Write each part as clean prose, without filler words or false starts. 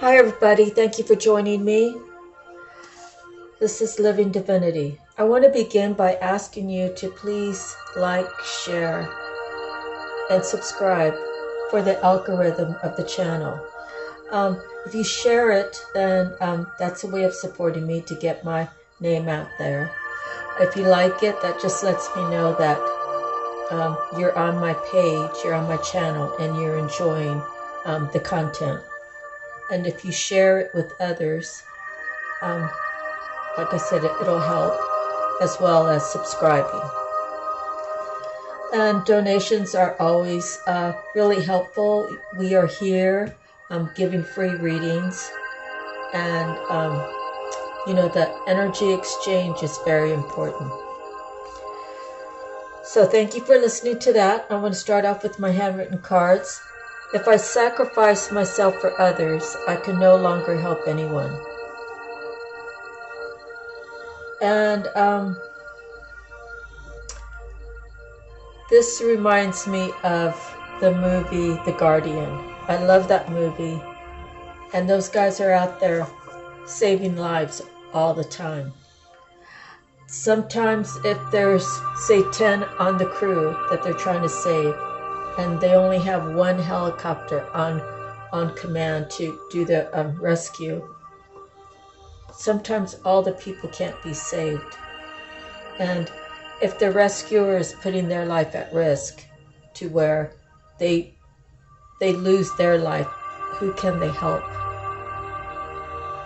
Hi everybody, thank you for joining me. This is Living Divinity. I want to begin by asking you to please like, share, and subscribe for the algorithm of the channel. If you share it, then that's a way of supporting me to get my name out there. If you like it, that just lets me know that you're on my page, you're on my channel, and you're enjoying the content. And if you share it with others, like I said, it'll help, as well as subscribing. And donations are always really helpful. We are here giving free readings, and the energy exchange is very important. So thank you for listening to that. I'm going to start off with my handwritten cards. If I sacrifice myself for others, I can no longer help anyone. And this reminds me of the movie The Guardian. I love that movie. And those guys are out there saving lives all the time. Sometimes if there's, say, 10 on the crew that they're trying to save, and they only have one helicopter on command to do the rescue, sometimes all the people can't be saved. And if the rescuer is putting their life at risk to where they lose their life, who can they help?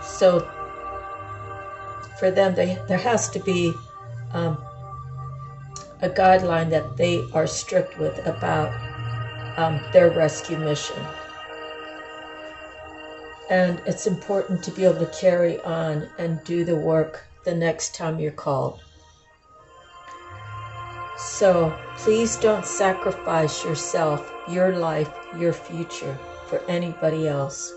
So for them, there has to be a guideline that they are strict with about their rescue mission. And it's important to be able to carry on and do the work the next time you're called. So please don't sacrifice yourself, your life, your future for anybody else.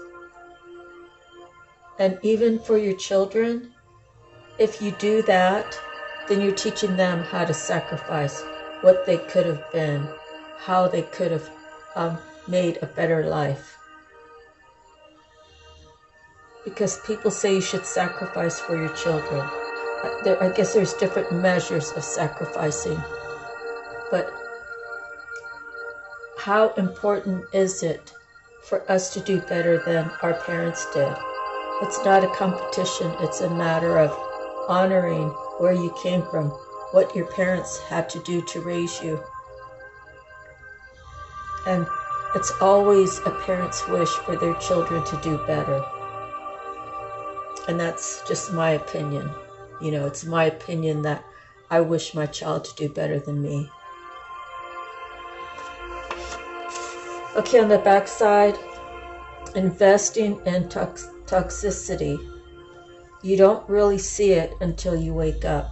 And even for your children, if you do that, then you're teaching them how to sacrifice what they could have been, how they could have made a better life. Because people say you should sacrifice for your children. I guess there's different measures of sacrificing. But how important is it for us to do better than our parents did? It's not a competition. It's a matter of honoring where you came from, what your parents had to do to raise you. And it's always a parent's wish for their children to do better. And that's just my opinion. It's my opinion that I wish my child to do better than me. Okay, on the back side, investing in toxicity. You don't really see it until you wake up.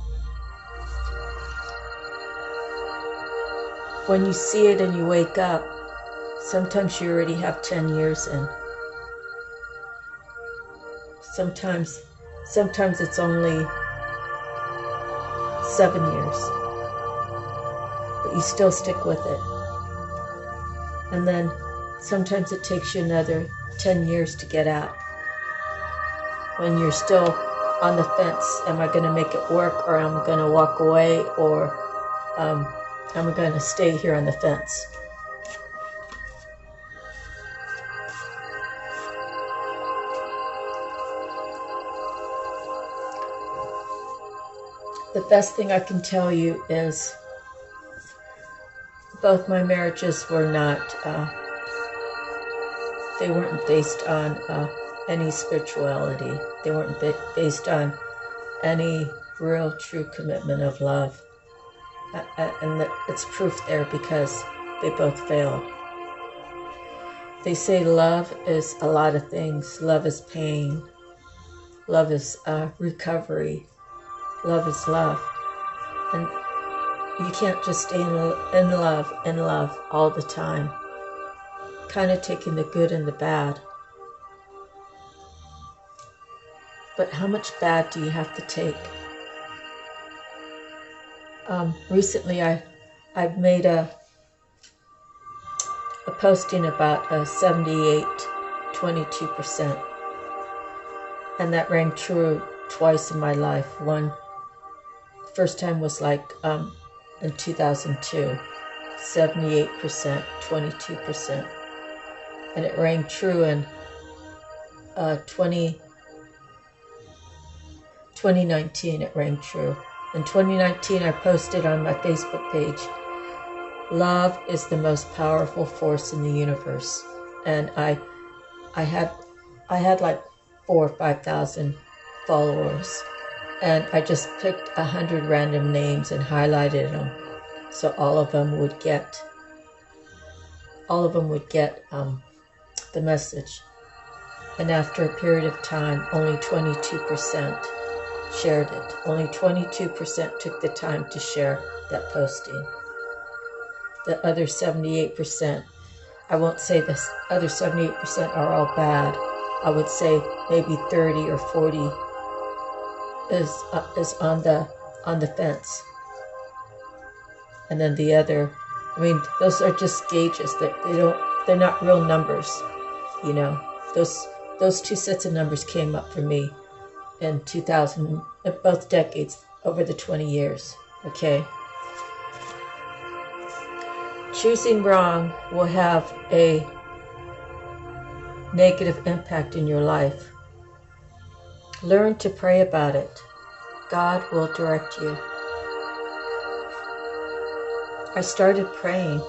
When you see it and you wake up, sometimes you already have 10 years in. Sometimes it's only 7 years, but you still stick with it. And then sometimes it takes you another 10 years to get out. When you're still on the fence, am I going to make it work, or am I going to walk away, or am I going to stay here on the fence? The best thing I can tell you is both my marriages were not, they weren't based on any spirituality. They weren't based on any real true commitment of love. And it's proof there because they both failed. They say love is a lot of things. Love is pain. Love is recovery. Love is love. And you can't just stay in love all the time. Kind of taking the good and the bad. But how much bad do you have to take? Recently I've made a posting about 78, 22%. And that rang true twice in my life. First time was like in 2002, 78%, 22%. And it rang true in 2019, it rang true. In 2019, I posted on my Facebook page, love is the most powerful force in the universe. And I had like 4,000 or 5,000 followers. And I just picked 100 random names and highlighted them. So all of them would get the message. And after a period of time, only 22% shared it. Only 22% took the time to share that posting. The other 78%, I won't say the other 78% are all bad. I would say maybe 30 or 40 is on the fence. And then the other, I mean, those are just gauges. They're not real numbers, you know. Those two sets of numbers came up for me in 2000, both decades, over the 20 years, okay? Choosing wrong will have a negative impact in your life. Learn to pray about it. God will direct you. I started praying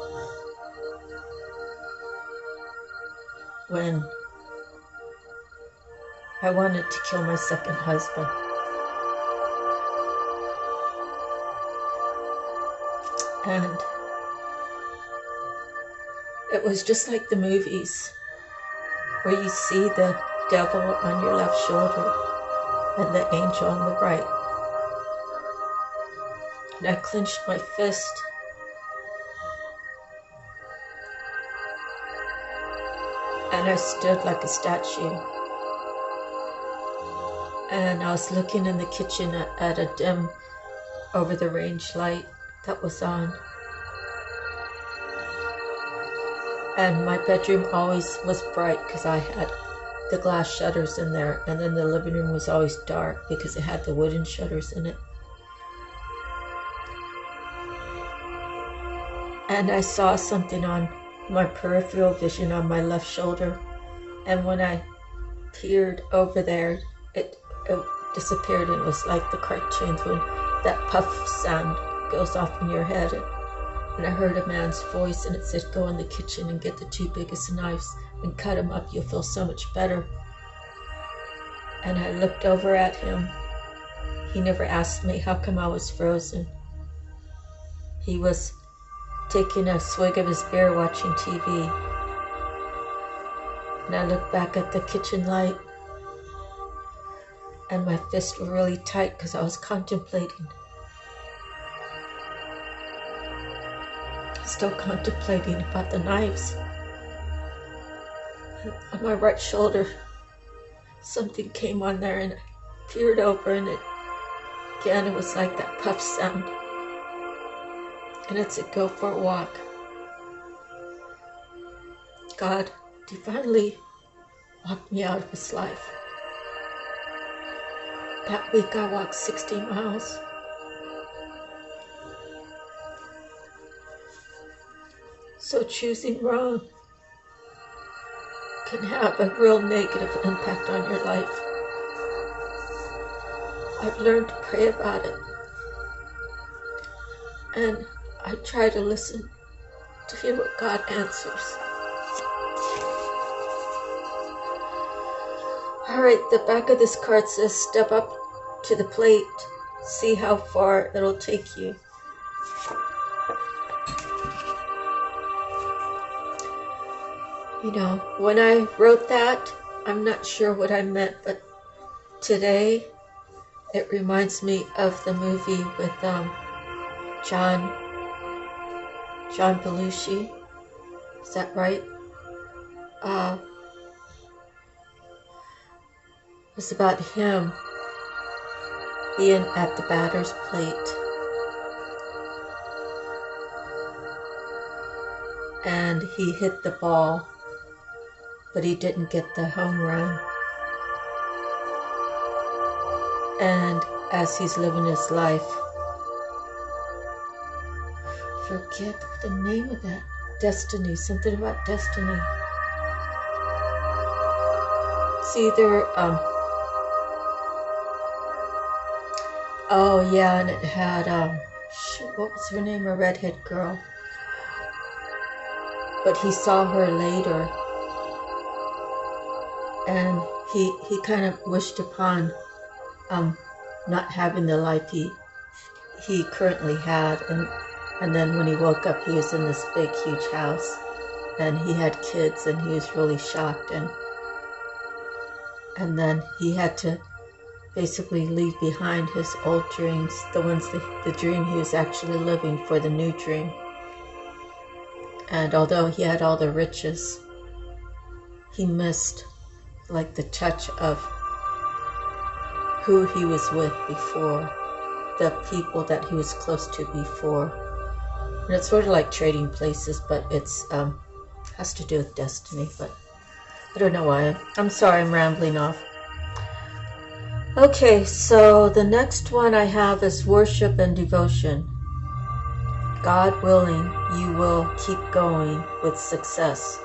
when I wanted to kill my second husband. And it was just like the movies where you see the devil on your left shoulder and the angel on the right. And I clenched my fist. And I stood like a statue. And I was looking in the kitchen at a dim over the range light that was on. And my bedroom always was bright because I had the glass shutters in there. And then the living room was always dark because it had the wooden shutters in it. And I saw something on my peripheral vision on my left shoulder. And when I peered over there, it disappeared, and it was like the cartoons when that puff sound goes off in your head. And I heard a man's voice, and it said, go in the kitchen and get the two biggest knives and cut them up. You'll feel so much better. And I looked over at him. He never asked me how come I was frozen. He was taking a swig of his beer, watching TV. And I looked back at the kitchen light, and my fists were really tight because I was contemplating. Still contemplating about the knives. And on my right shoulder, something came on there, and I peered over, and it was like that puff sound. And it said, go for a walk. God divinely walked me out of his life. That week I walked 60 miles. So choosing wrong can have a real negative impact on your life. I've learned to pray about it. And I try to listen to hear what God answers. All right, the back of this card says, step up to the plate, see how far it'll take you. You know, when I wrote that, I'm not sure what I meant, but today it reminds me of the movie with John Belushi. Is that right? It's about him being at the batter's plate. And he hit the ball, but he didn't get the home run. And as he's living his life, forget the name of that. Destiny, something about destiny. It's either, oh yeah, and it had, shoot, what was her name? A redhead girl. But he saw her later, and he kind of wished upon not having the life he currently had, and then when he woke up, he was in this big huge house, and he had kids, and he was really shocked, and then he had to basically leave behind his old dreams, the dream he was actually living for the new dream. And although he had all the riches, he missed like the touch of who he was with before, the people that he was close to before. And it's sort of like trading places, but it's has to do with destiny. But I don't know why. I'm sorry, I'm rambling off. Okay, so the next one I have is worship and devotion. God willing, you will keep going with success.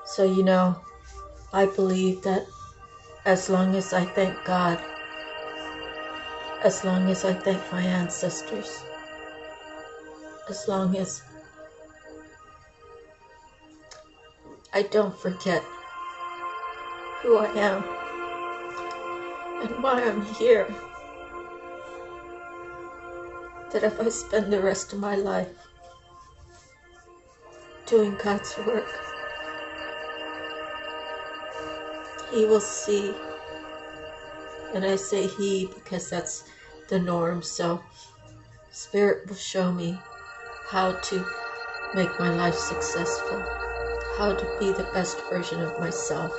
So, you know, I believe that as long as I thank God, as long as I thank my ancestors, as long as I don't forget who I am and why I'm here, that if I spend the rest of my life doing God's work, He will see. And I say He because that's the norm. So Spirit will show me how to make my life successful, how to be the best version of myself,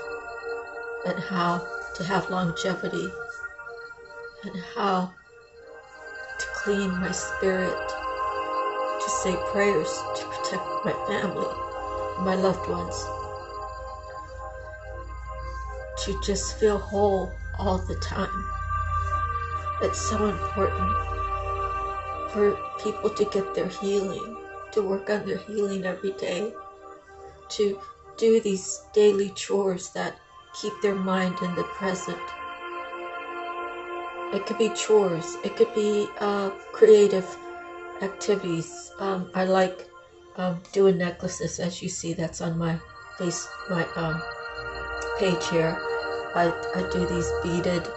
and how to have longevity, and how to clean my spirit, to say prayers to protect my family, my loved ones, to just feel whole all the time. It's so important for people to get their healing, to work on their healing every day, to do these daily chores that keep their mind in the present. It could be chores, it could be creative activities. I like doing necklaces, as you see, that's on my page here. I do these beaded,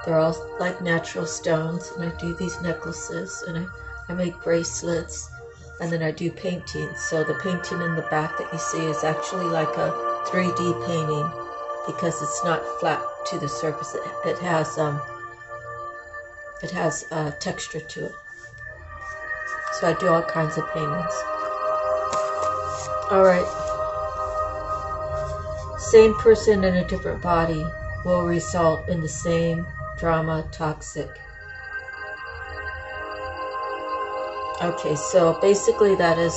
they're all like natural stones, and I do these necklaces, and I make bracelets, and then I do painting. So the painting in the back that you see is actually like a 3D painting, because it's not flat to the surface. It has texture to it. So I do all kinds of paintings. Alright. Same person in a different body will result in the same drama, toxic. Okay, so basically that is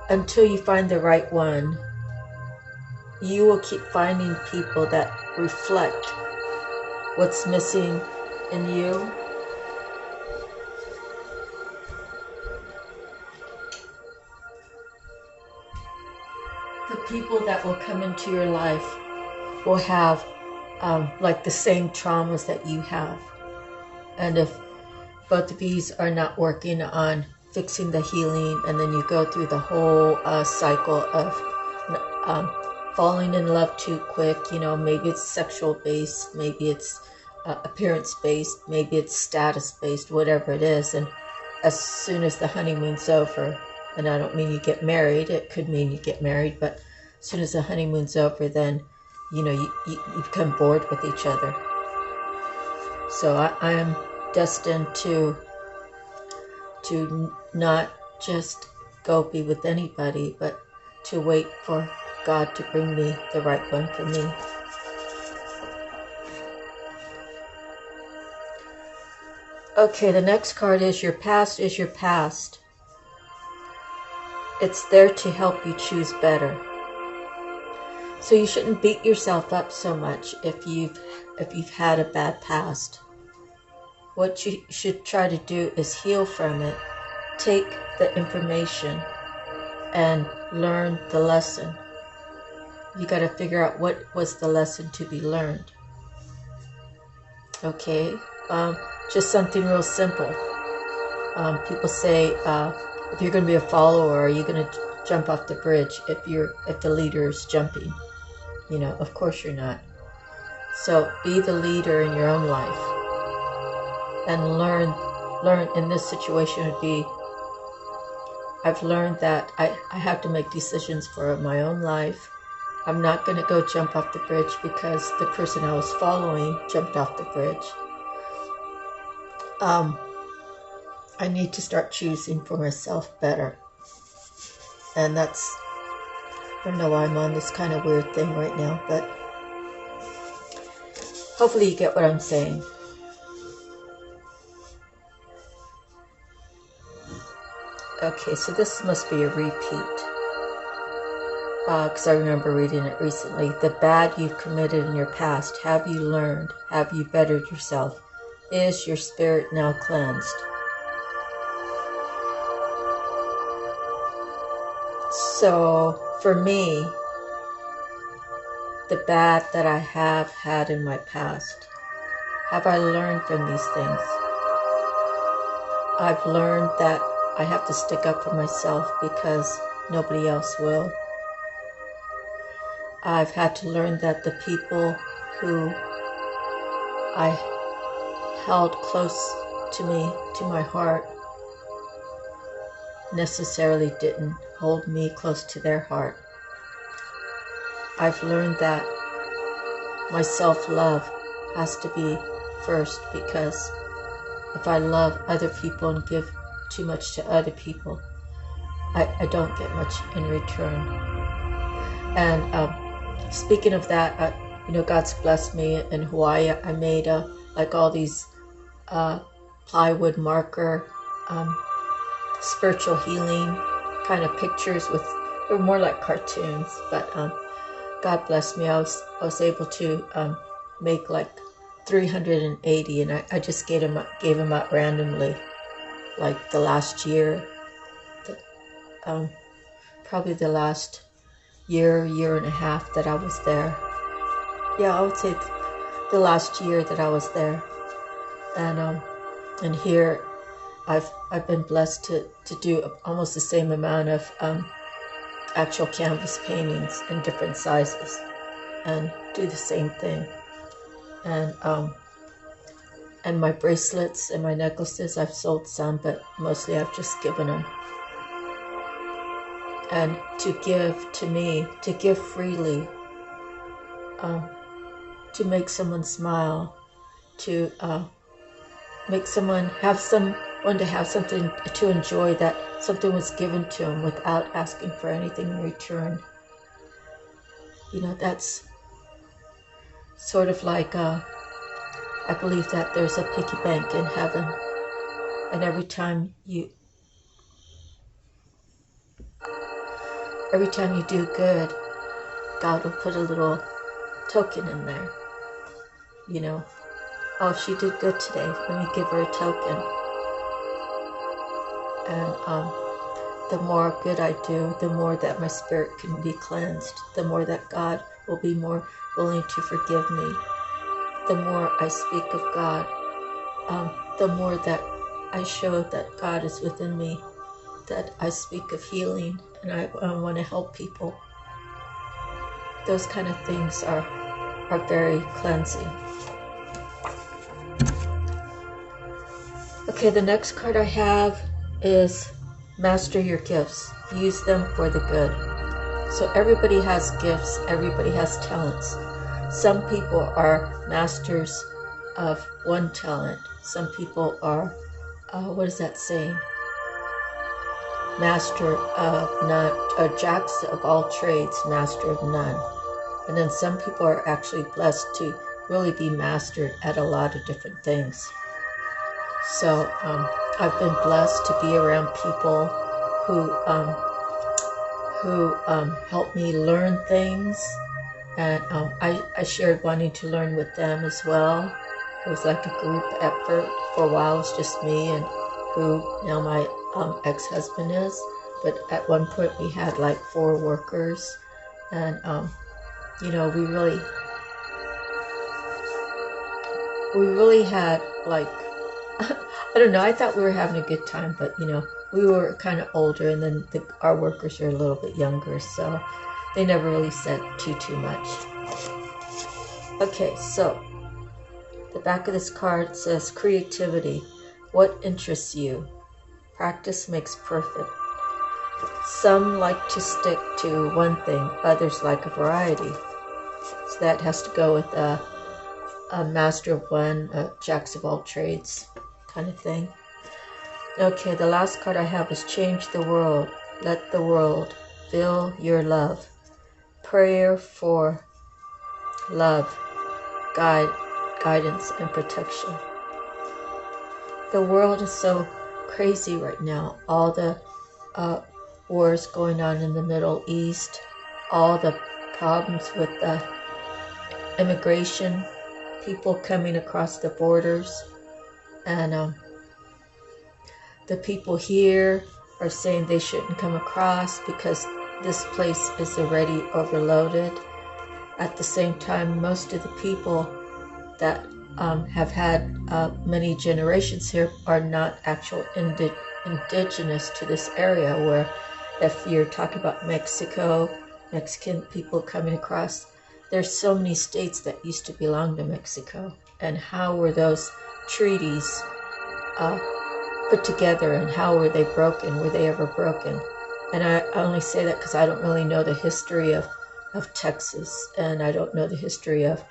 until you find the right one, you will keep finding people that reflect what's missing in you. The people that will come into your life will have like the same traumas that you have. And if both of these are not working on fixing the healing, and then you go through the whole cycle of falling in love too quick, you know, maybe it's sexual based, maybe it's appearance based, maybe it's status based, whatever it is. And as soon as the honeymoon's over, and I don't mean you get married, it could mean you get married, but as soon as the honeymoon's over, then, you know, you become bored with each other. So I am destined to not just go be with anybody, but to wait for God to bring me the right one for me. Okay, the next card is your past is your past. It's there to help you choose better. So you shouldn't beat yourself up so much if you've had a bad past. What you should try to do is heal from it, take the information, and learn the lesson. You got to figure out what was the lesson to be learned. Okay, just something real simple. People say, if you're going to be a follower, are you going to jump off the bridge if the leader is jumping? You know, of course you're not. So be the leader in your own life, and learn. In this situation would be, I've learned that I have to make decisions for my own life. I'm not going to go jump off the bridge because the person I was following jumped off the bridge. I need to start choosing for myself better. And that's, I don't know why I'm on this kind of weird thing right now, but hopefully you get what I'm saying. Okay, so this must be a repeat. Because I remember reading it recently. The bad you've committed in your past, have you learned? Have you bettered yourself? Is your spirit now cleansed? So, for me, the bad that I have had in my past, have I learned from these things? I've learned that I have to stick up for myself because nobody else will. I've had to learn that the people who I held close to me, to my heart, necessarily didn't hold me close to their heart. I've learned that my self-love has to be first, because if I love other people and give too much to other people, I don't get much in return. And speaking of that, you know, God's blessed me in Hawaii. I made like all these plywood marker spiritual healing kind of pictures with, they were more like cartoons, but God blessed me. I was able to make like 380, and I just gave them out randomly, like the last year, probably the last year and a half that I was there. Yeah, I would say the last year that I was there. And here I've been blessed to do almost the same amount of actual canvas paintings in different sizes and do the same thing. And my bracelets and my necklaces, I've sold some, but mostly I've just given them. And to give, to me, to give freely, to make someone smile, to make someone have to have something to enjoy, that something was given to them without asking for anything in return. You know, that's sort of like, I believe that there's a piggy bank in heaven, and every time you do good, God will put a little token in there. You know, oh, she did good today, let me give her a token. And the more good I do, the more that my spirit can be cleansed, the more that God will be more willing to forgive me. The more I speak of God, the more that I show that God is within me, that I speak of healing, and I want to help people. Those kind of things are very cleansing. Okay, the next card I have is master your gifts. Use them for the good. So everybody has gifts. Everybody has talents. Some people are masters of one talent. Some people are, what is that saying? Master of none, jacks of all trades, master of none. And then some people are actually blessed to really be mastered at a lot of different things. So I've been blessed to be around people who help me learn things, And I shared wanting to learn with them as well. It was like a group effort. For a while it was just me and who now my ex-husband is. But at one point we had like 4 workers, and you know, we really had like I don't know, I thought we were having a good time, but you know, we were kind of older, and then our workers were a little bit younger, so they never really said too much. Okay, so the back of this card says creativity. What interests you? Practice makes perfect. Some like to stick to one thing, others like a variety. So that has to go with a master of one, jacks of all trades kind of thing. Okay, the last card I have is change the world. Let the world feel your love. Prayer for love, guidance, and protection. The world is so crazy right now. All the wars going on in the Middle East, all the problems with the immigration, people coming across the borders, and the people here are saying they shouldn't come across because this place is already overloaded. At the same time, most of the people that have had many generations here are not actual indigenous to this area, where if you're talking about Mexican people coming across, there's so many states that used to belong to Mexico. And how were those treaties put together, and how were they broken? Were they ever broken? And I only say that because I don't really know the history of Texas, and I don't know the history of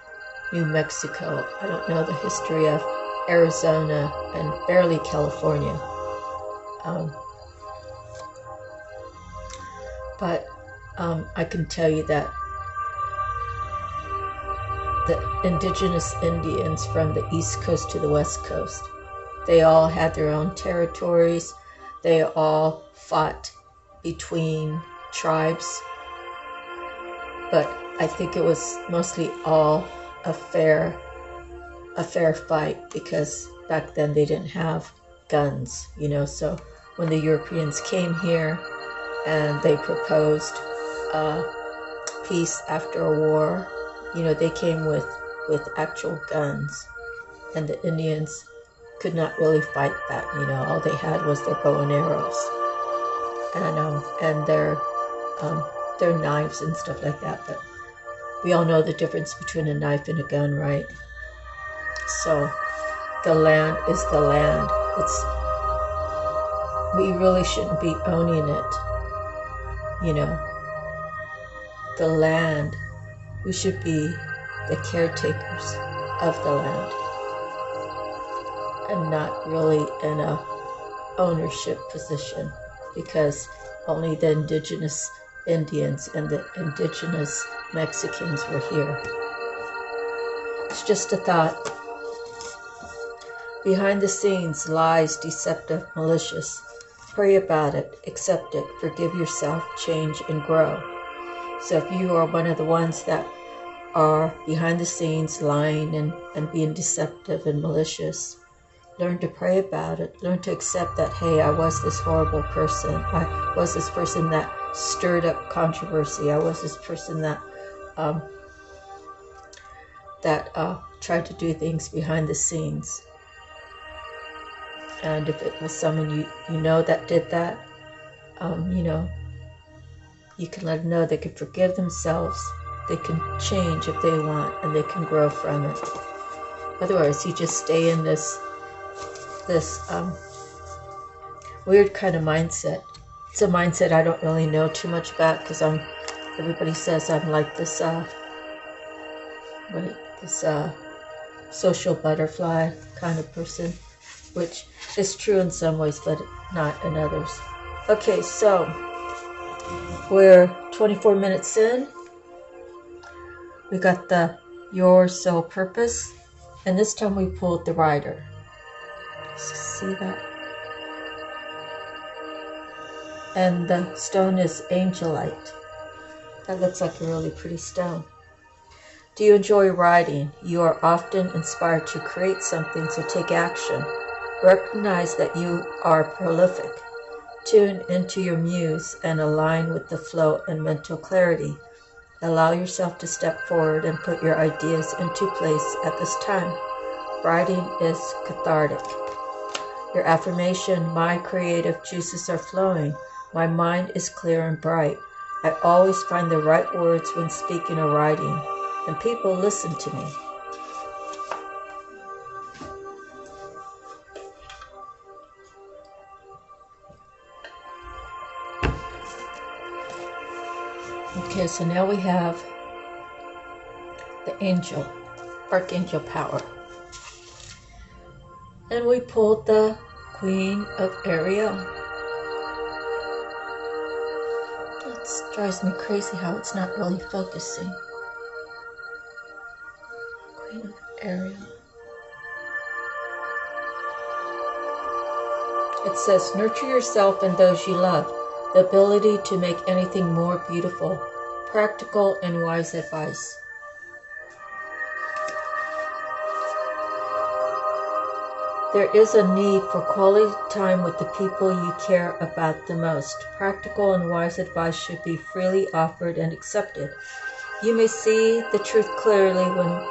New Mexico. I don't know the history of Arizona and barely California. But I can tell you that the indigenous Indians from the East Coast to the West Coast, they all had their own territories. They all fought between tribes. But I think it was mostly all a fair fight, because back then they didn't have guns, you know. So when the Europeans came here and they proposed peace after a war, you know, they came with actual guns, and the Indians could not really fight that. You know, all they had was their bow and arrows, and their knives and stuff like that. But we all know the difference between a knife and a gun, right? So the land is the land. We really shouldn't be owning it, you know. The land, we should be the caretakers of the land, and not really in a ownership position, because only the indigenous Indians and the indigenous Mexicans were here. It's just a thought. Behind the scenes, lies, deceptive, malicious. Pray about it, accept it, forgive yourself, change, and grow. So if you are one of the ones that are behind the scenes lying and being deceptive and malicious, learn to pray about it. Learn to accept that, hey, I was this horrible person. I was this person that stirred up controversy. I was this person that tried to do things behind the scenes. And if it was someone you know that did that, you know, you can let them know they can forgive themselves, they can change if they want, and they can grow from it. Otherwise, you just stay in this weird kind of mindset. It's a mindset I don't really know too much about, because everybody says I'm like this social butterfly kind of person, which is true in some ways, but not in others. Okay, so we're 24 minutes in. We got the Your Soul Purpose, and this time we pulled the Rider. See that? And the stone is Angelite. That looks like a really pretty stone. Do you enjoy writing? You are often inspired to create something, so take action. Recognize that you are prolific. Tune into your muse and align with the flow and mental clarity. Allow yourself to step forward and put your ideas into place at this time. Writing is cathartic. Your affirmation, my creative juices are flowing. My mind is clear and bright. I always find the right words when speaking or writing, and people listen to me. Okay, so now we have the angel, archangel power. And we pulled the Queen of Ariel. It drives me crazy how it's not really focusing. Queen of Ariel. It says, nurture yourself and those you love. The ability to make anything more beautiful. Practical and wise advice. There is a need for quality time with the people you care about the most. Practical and wise advice should be freely offered and accepted. You may see the truth clearly when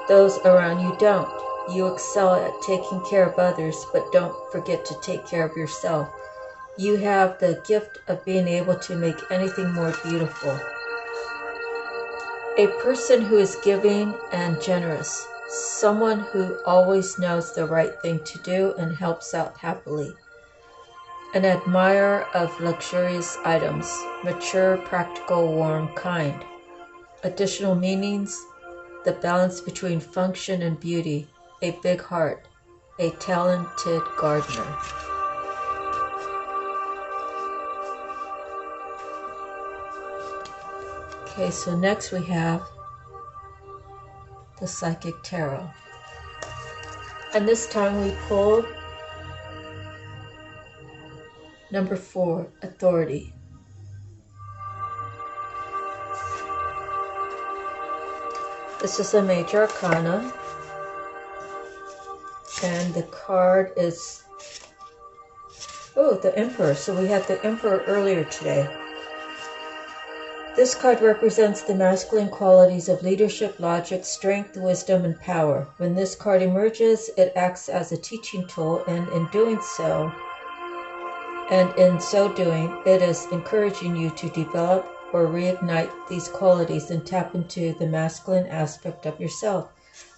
those around you don't. You excel at taking care of others, but don't forget to take care of yourself. You have the gift of being able to make anything more beautiful. A person who is giving and generous. Someone who always knows the right thing to do and helps out happily. An admirer of luxurious items. Mature, practical, warm, kind. Additional meanings. The balance between function and beauty. A big heart. A talented gardener. Okay, so next we have the Psychic Tarot. And this time we pulled number 4, Authority. This is a major arcana. And the card is, the Emperor. So we had the Emperor earlier today. This card represents the masculine qualities of leadership, logic, strength, wisdom, and power. When this card emerges, it acts as a teaching tool, and in so doing, it is encouraging you to develop or reignite these qualities and tap into the masculine aspect of yourself.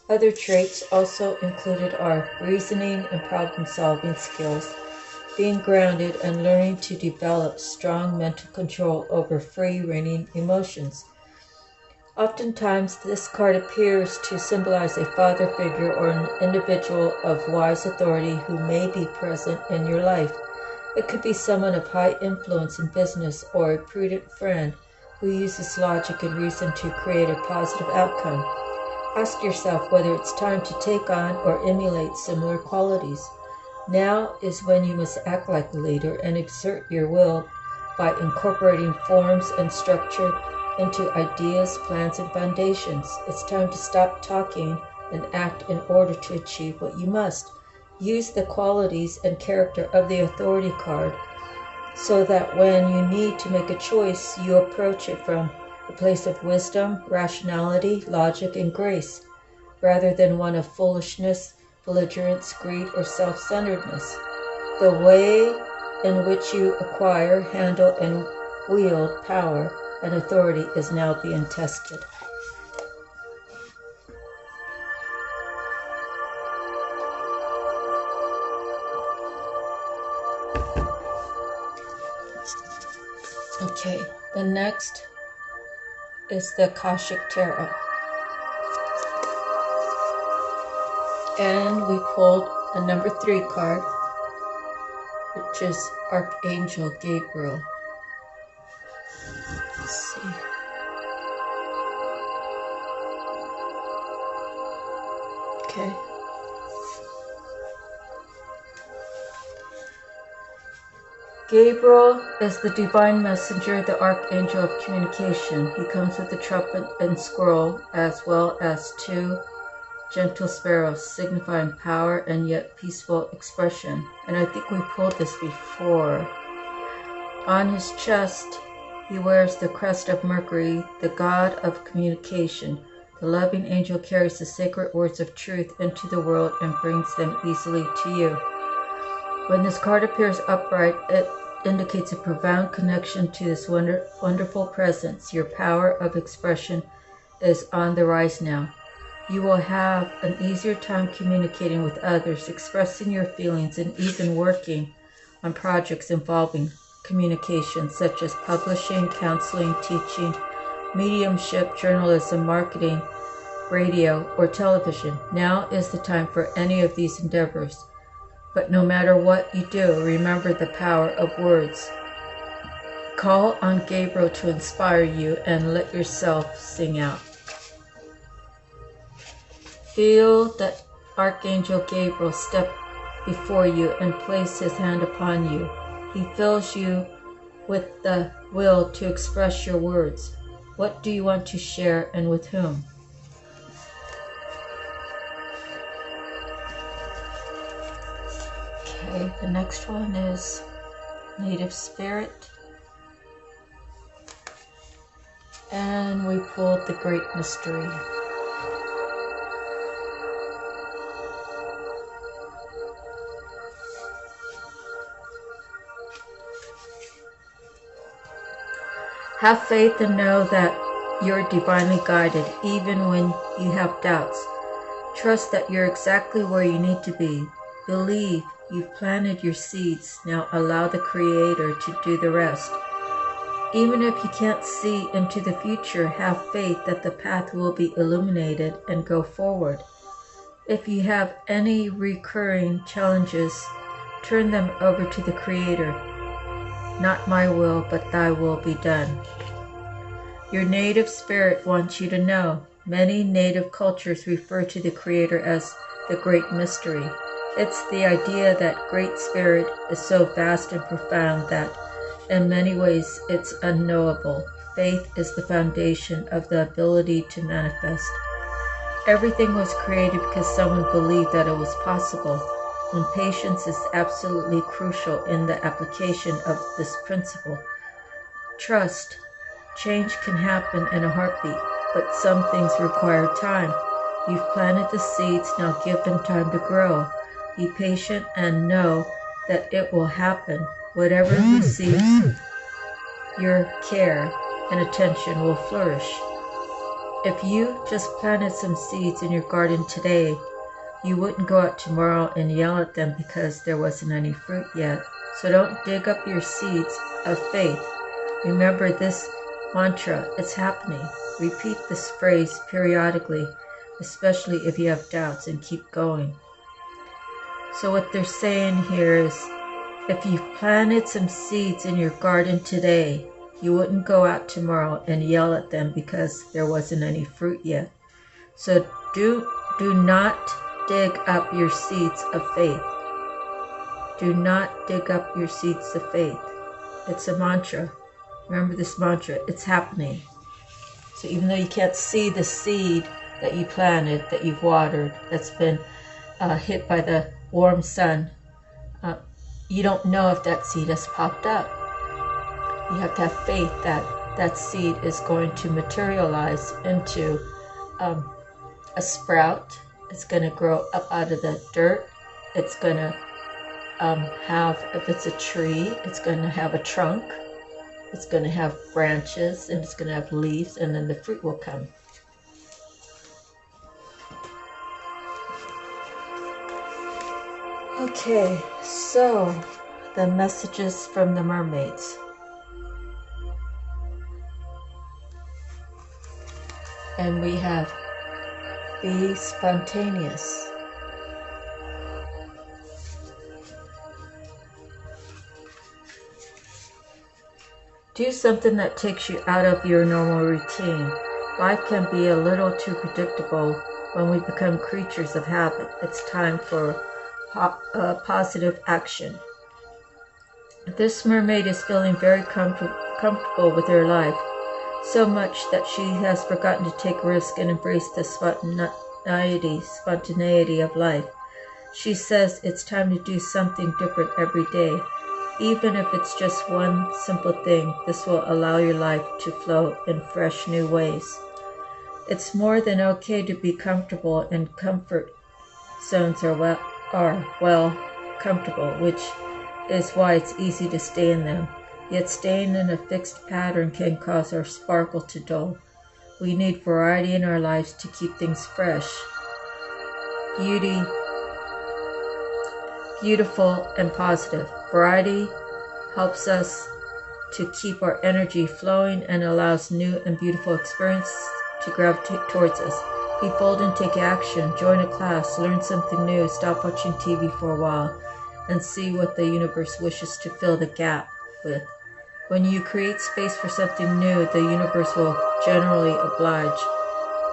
Other traits also included are reasoning and problem-solving skills, being grounded, and learning to develop strong mental control over free-reigning emotions. Oftentimes, this card appears to symbolize a father figure or an individual of wise authority who may be present in your life. It could be someone of high influence in business or a prudent friend who uses logic and reason to create a positive outcome. Ask yourself whether it's time to take on or emulate similar qualities. Now is when you must act like a leader and exert your will by incorporating forms and structure into ideas, plans, and foundations. It's time to stop talking and act in order to achieve what you must. Use the qualities and character of the authority card so that when you need to make a choice, you approach it from a place of wisdom, rationality, logic, and grace, rather than one of foolishness, belligerence, greed, or self-centeredness. The way in which you acquire, handle, and wield power and authority is now being tested. Okay, the next is the Akashic Tarot. And we pulled a number 3 card, which is Archangel Gabriel. Let's see. Okay. Gabriel is the divine messenger, the archangel of communication. He comes with the trumpet and scroll, as well as two gentle sparrows, signifying power and yet peaceful expression. And I think we pulled this before. On his chest, he wears the crest of Mercury, the god of communication. The loving angel carries the sacred words of truth into the world and brings them easily to you. When this card appears upright, it indicates a profound connection to this wonderful presence. Your power of expression is on the rise now. You will have an easier time communicating with others, expressing your feelings, and even working on projects involving communication, such as publishing, counseling, teaching, mediumship, journalism, marketing, radio, or television. Now is the time for any of these endeavors. But no matter what you do, remember the power of words. Call on Gabriel to inspire you and let yourself sing out. Feel the Archangel Gabriel step before you and place his hand upon you. He fills you with the will to express your words. What do you want to share and with whom? Okay, the next one is Native Spirit. And we pulled the Great Mystery. Have faith and know that you're divinely guided, even when you have doubts. Trust that you're exactly where you need to be. Believe you've planted your seeds. Now allow the Creator to do the rest. Even if you can't see into the future, have faith that the path will be illuminated and go forward. If you have any recurring challenges, turn them over to the Creator. Not my will, but thy will be done. Your native spirit wants you to know. Many native cultures refer to the Creator as the Great Mystery. It's the idea that Great Spirit is so vast and profound that in many ways it's unknowable. Faith is the foundation of the ability to manifest. Everything was created because someone believed that it was possible. And patience is absolutely crucial in the application of this principle. Trust. Change can happen in a heartbeat, but some things require time. You've planted the seeds, now give them time to grow. Be patient and know that it will happen. Whatever receives your care and attention will flourish. If you just planted some seeds in your garden today, you wouldn't go out tomorrow and yell at them because there wasn't any fruit yet. So don't dig up your seeds of faith. Remember this mantra, it's happening. Repeat this phrase periodically, especially if you have doubts, and keep going. So what they're saying here is, if you've planted some seeds in your garden today, you wouldn't go out tomorrow and yell at them because there wasn't any fruit yet. So do not dig up your seeds of faith. Do not dig up your seeds of faith. It's a mantra. Remember this mantra. It's happening. So even though you can't see the seed that you planted, that you've watered, that's been hit by the warm sun, you don't know if that seed has popped up. You have to have faith that that seed is going to materialize into a sprout. It's going to grow up out of the dirt. It's going to have, if it's a tree, it's going to have a trunk. It's going to have branches, and it's going to have leaves, and then the fruit will come. Okay, so the messages from the mermaids. And we have, be spontaneous. Do something that takes you out of your normal routine. Life can be a little too predictable when we become creatures of habit. It's time for positive action. This mermaid is feeling very comfortable with her life, so much that she has forgotten to take risks and embrace the spontaneity of life. She says it's time to do something different every day. Even if it's just one simple thing, this will allow your life to flow in fresh new ways. It's more than okay to be comfortable, and comfort zones are well comfortable, which is why it's easy to stay in them. Yet staying in a fixed pattern can cause our sparkle to dull. We need variety in our lives to keep things fresh, beautiful, and positive. Variety helps us to keep our energy flowing and allows new and beautiful experiences to gravitate towards us. Be bold and take action. Join a class, learn something new, stop watching TV for a while, and see what the universe wishes to fill the gap with. When you create space for something new, the universe will generally oblige.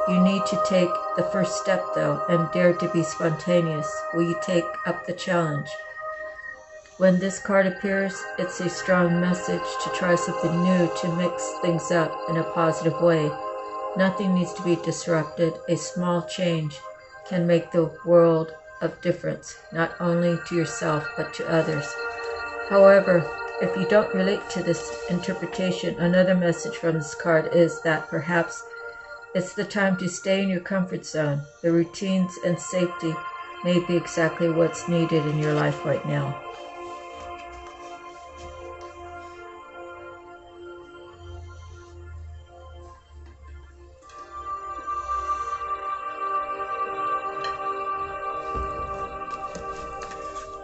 You need to take the first step, though, and dare to be spontaneous. Will you take up the challenge? When this card appears, it's a strong message to try something new, to mix things up in a positive way. Nothing needs to be disrupted. A small change can make the world of difference, not only to yourself, but to others. However, if you don't relate to this interpretation, another message from this card is that perhaps it's the time to stay in your comfort zone. The routines and safety may be exactly what's needed in your life right now.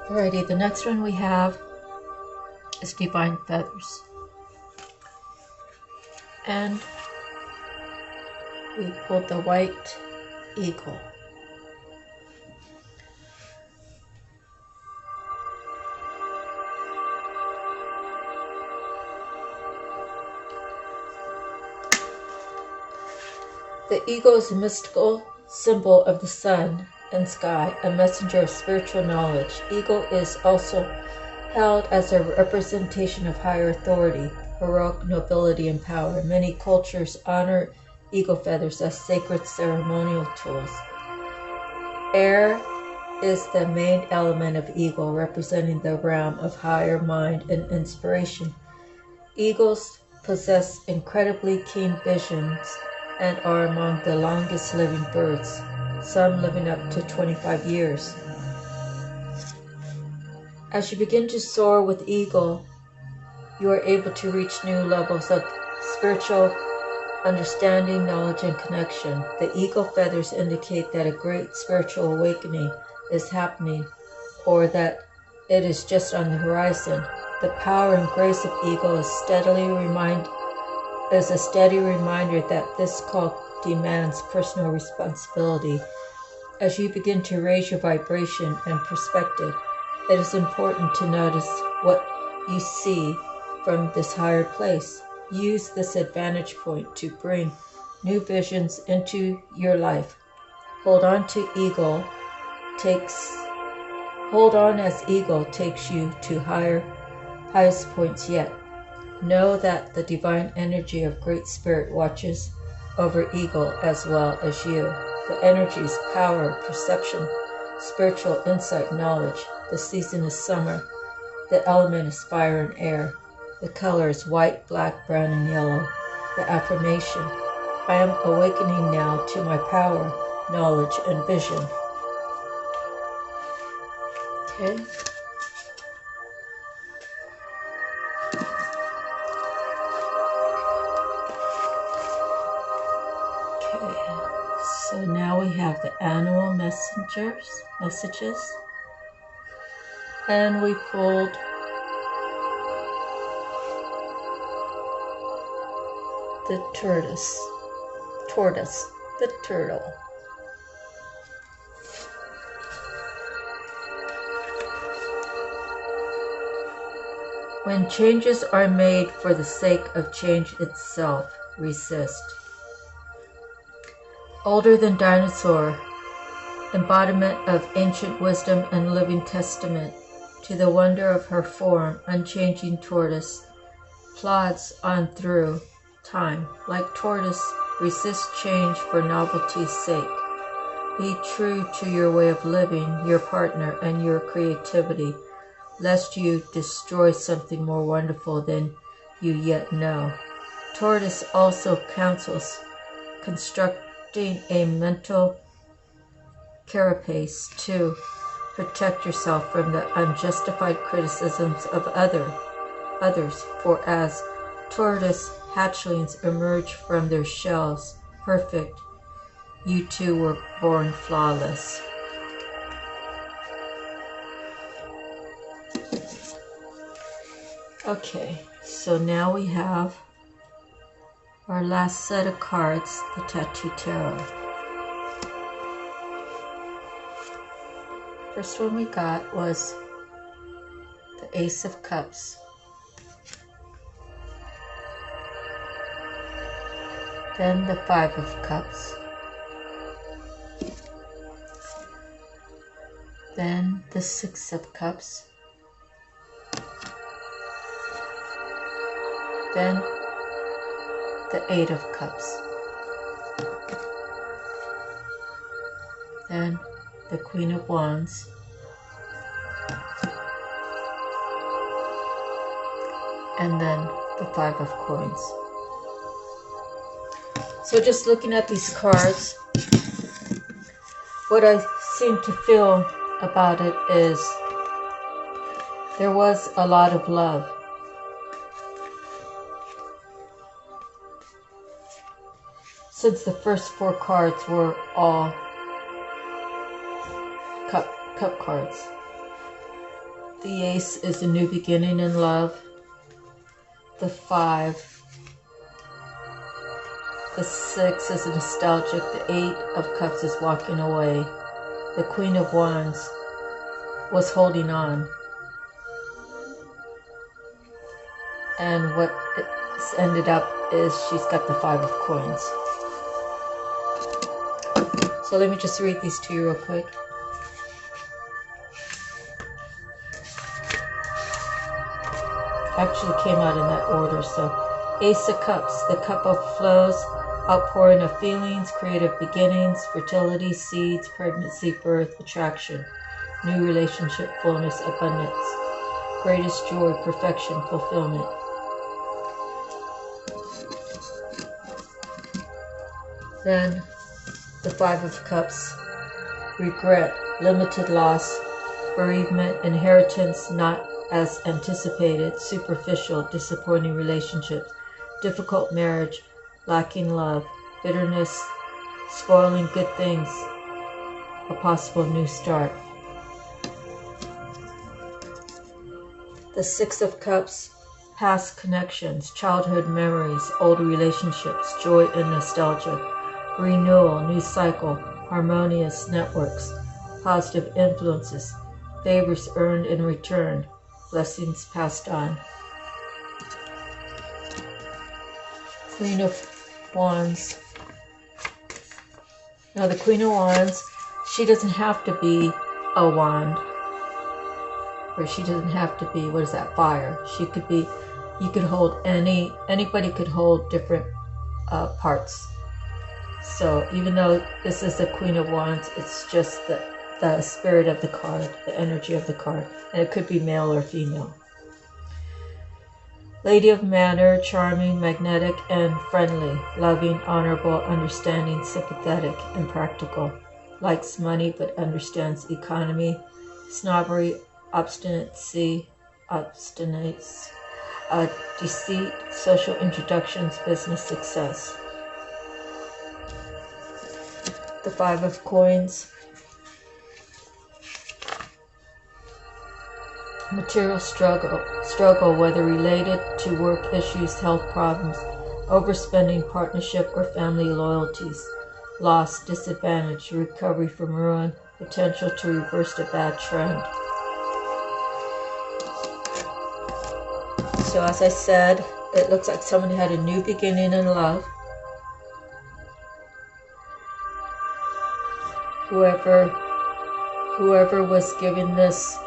Alrighty, the next one we have is Divine Feathers. And we pulled the White Eagle. The eagle is a mystical symbol of the sun and sky, a messenger of spiritual knowledge. Eagle is also held as a representation of higher authority, heroic nobility, and power. Many cultures honor eagle feathers as sacred ceremonial tools. Air is the main element of eagle, representing the realm of higher mind and inspiration. Eagles possess incredibly keen visions and are among the longest living birds, some living up to 25 years. As you begin to soar with eagle, you are able to reach new levels of spiritual understanding, knowledge, and connection. The eagle feathers indicate that a great spiritual awakening is happening, or that it is just on the horizon. The power and grace of eagle is a steady reminder that this call demands personal responsibility. As you begin to raise your vibration and perspective, it is important to notice what you see from this higher place. Use this advantage point to bring new visions into your life. Hold on as eagle takes you to highest points yet. Know that the divine energy of Great Spirit watches over eagle as well as you. The energy is power, perception, spiritual insight, knowledge. The season is summer. The element is fire and air. The color is white, black, brown, and yellow. The affirmation: I am awakening now to my power, knowledge, and vision. Okay. So now we have the animal messages, and we pulled the tortoise, the turtle. When changes are made for the sake of change itself, resist. Older than dinosaur, embodiment of ancient wisdom and living testament to the wonder of her form, unchanging tortoise, plods on through time. Like tortoise, resist change for novelty's sake. Be true to your way of living, your partner, and your creativity, lest you destroy something more wonderful than you yet know. Tortoise also counsels constructing a mental carapace to protect yourself from the unjustified criticisms of others, for as tortoise hatchlings emerge from their shells perfect, you too were born flawless. Okay, so now we have our last set of cards, the Tattoo Tarot. First one we got was the Ace of Cups. Then the Five of Cups. Then the Six of Cups. Then the Eight of Cups. Then the Queen of Wands. And then the Five of Coins. So just looking at these cards, what I seem to feel about it is there was a lot of love. Since the first four cards were all cup cards. The Ace is a new beginning in love. The Five. The Six is nostalgic. The Eight of Cups is walking away. The Queen of Wands was holding on. And what it's ended up is she's got the Five of Coins. So let me just read these to you real quick. Actually came out in that order. So Ace of Cups, the cup of flows, outpouring of feelings, creative beginnings, fertility, seeds, pregnancy, birth, attraction, new relationship, fullness, abundance, greatest joy, perfection, fulfillment. Then the Five of Cups, regret, limited loss, bereavement, inheritance not as anticipated, superficial, disappointing relationships, difficult marriage, lacking love, bitterness, spoiling good things, a possible new start. The Six of Cups, past connections, childhood memories, old relationships, joy and nostalgia, renewal, new cycle, harmonious networks, positive influences, favors earned and returned, blessings passed on. Queen of Wands. Now the Queen of Wands, she doesn't have to be a wand, or she doesn't have to be, what is that, fire. She could be, you could hold anybody could hold different parts. So even though this is the Queen of Wands, it's just the spirit of the card, the energy of the card, and it could be male or female. Lady of manner, charming, magnetic, and friendly, loving, honorable, understanding, sympathetic, and practical. Likes money but understands economy, snobbery, obstinacy, deceit, social introductions, business success. The Five of Coins. Material struggle, whether related to work issues, health problems, overspending, partnership, or family loyalties, loss, disadvantage, recovery from ruin, potential to reverse a bad trend. So as I said, it looks like someone had a new beginning in love. Whoever was given this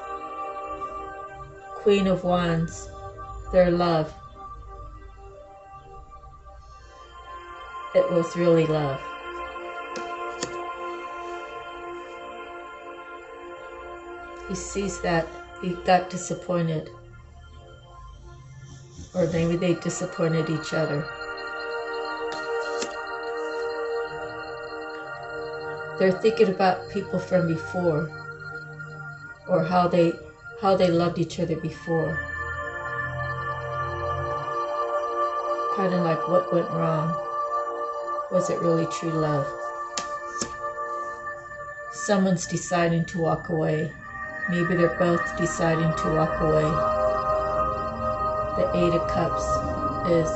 Queen of Wands, their love. It was really love. He sees that he got disappointed. Or maybe they disappointed each other. They're thinking about people from before, or how they loved each other before. Kind of like what went wrong. Was it really true love? Someone's deciding to walk away. Maybe they're both deciding to walk away. The Eight of Cups is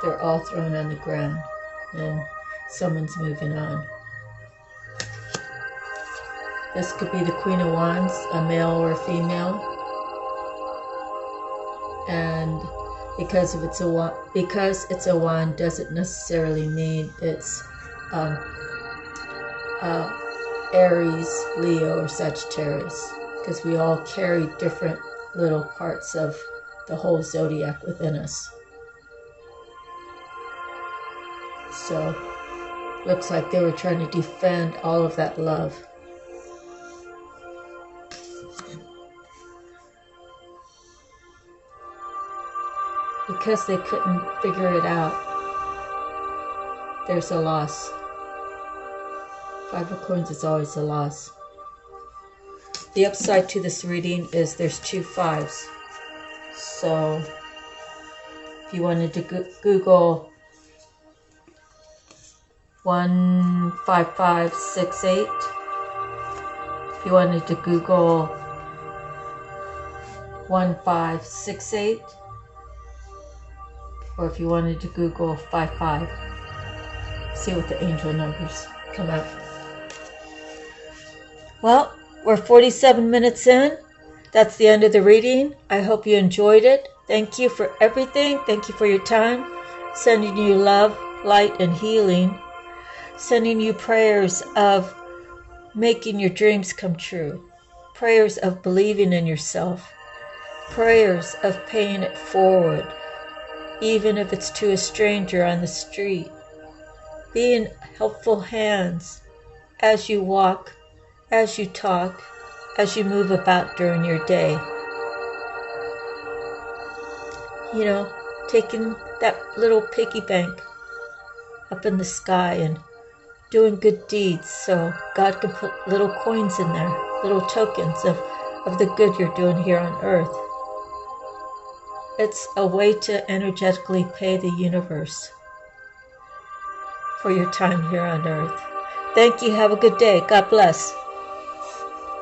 they're all thrown on the ground and someone's moving on. This could be the Queen of Wands, a male or a female. And because it's a wand doesn't necessarily mean it's Aries, Leo, or Sagittarius, because we all carry different little parts of the whole zodiac within us. So, looks like they were trying to defend all of that love. Because they couldn't figure it out, there's a loss. Five of Coins is always a loss. The upside to this reading is there's 2 5s. So if you wanted to Google 15568, if you wanted to Google 1568, or if you wanted to Google 55, see what the angel numbers come out. Well, we're 47 minutes in. That's the end of the reading. I hope you enjoyed it. Thank you for everything. Thank you for your time. Sending you love, light, and healing. Sending you prayers of making your dreams come true. Prayers of believing in yourself. Prayers of paying it forward, even if it's to a stranger on the street. Being helpful hands as you walk, as you talk, as you move about during your day. You know, taking that little piggy bank up in the sky and doing good deeds so God can put little coins in there, little tokens of the good you're doing here on earth. It's a way to energetically pay the universe for your time here on earth. Thank you. Have a good day. God bless.